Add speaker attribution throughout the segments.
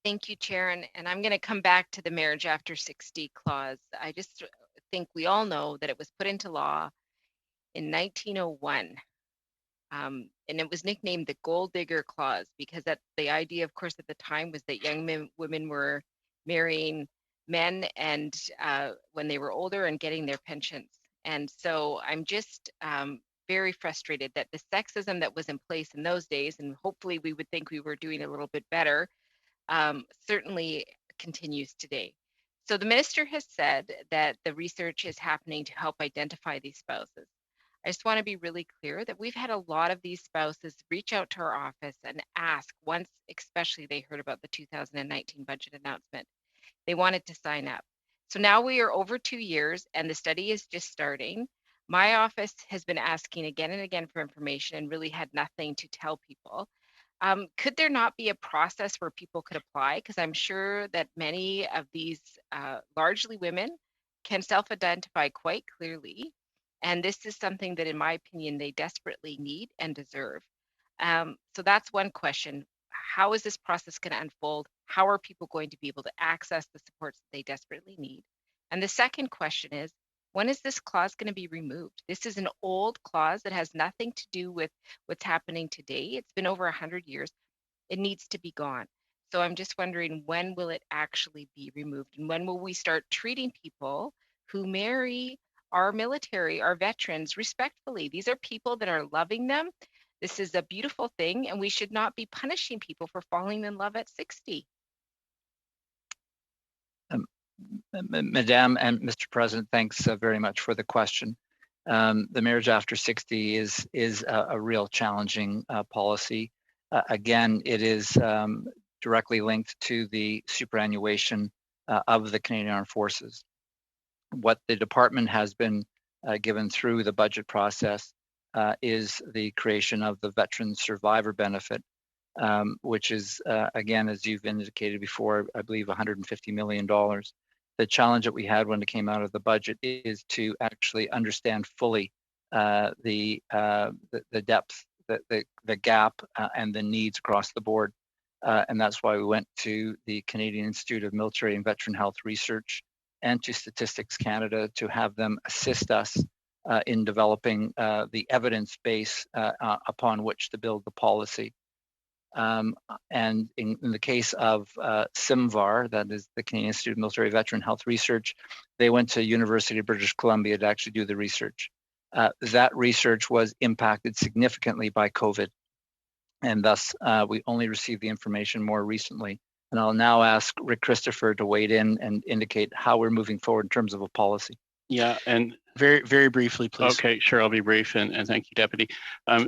Speaker 1: Thank you, Chair. And I'm going to come back to the marriage after 60 clause. I just think we all know that it was put into law in 1901. And it was nicknamed the Golddigger clause because the idea, of course, at the time was that young women were marrying men and when they were older and getting their pensions. And so I'm just very frustrated that the sexism that was in place in those days, and hopefully we would think we were doing a little bit better, certainly continues today. So the minister has said that the research is happening to help identify these spouses. I just want to be really clear that we've had a lot of these spouses reach out to our office and ask, once especially they heard about the 2019 budget announcement, they wanted to sign up. So now we are over 2 years and the study is just starting. My office has been asking again and again for information and really had nothing to tell people. Could there not be a process where people could apply? Because I'm sure that many of these largely women can self-identify quite clearly. And this is something that, in my opinion, they desperately need and deserve. So that's one question. How is this process going to unfold? How are people going to be able to access the supports that they desperately need? And the second question is, when is this clause going to be removed? This is an old clause that has nothing to do with what's happening today. It's been over 100 years. It needs to be gone. So I'm just wondering, when will it actually be removed? And when will we start treating people who marry our military, our veterans, respectfully? These are people that are loving them. This is a beautiful thing, and we should not be punishing people for falling in love at 60.
Speaker 2: Madam and Mr. President, thanks very much for the question. The marriage after 60 is a real challenging policy. Again, it is directly linked to the superannuation of the Canadian Armed Forces. What the department has been given through the budget process is the creation of the Veteran Survivor Benefit, which is, again, as you've indicated before, I believe $150 million. The challenge that we had when it came out of the budget is to actually understand fully the depth, the gap, and the needs across the board. And that's why we went to the Canadian Institute of Military and Veteran Health Research and to Statistics Canada to have them assist us in developing the evidence base upon which to build the policy. And in the case of CIMVAR, that is the Canadian Institute of Military Veteran Health Research, they went to University of British Columbia to actually do the research. That research was impacted significantly by COVID, and thus we only received the information more recently. And I'll now ask Rick Christopher to weigh in and indicate how we're moving forward in terms of a policy.
Speaker 3: Yeah, and
Speaker 4: very briefly, please.
Speaker 3: Okay, sure, I'll be brief, and thank you, Deputy.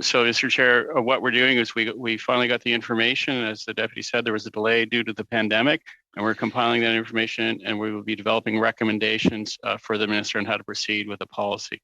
Speaker 3: So, Mr. Chair, what we're doing is we finally got the information. As the Deputy said, there was a delay due to the pandemic, and we're compiling that information, and we will be developing recommendations for the Minister on how to proceed with the policy.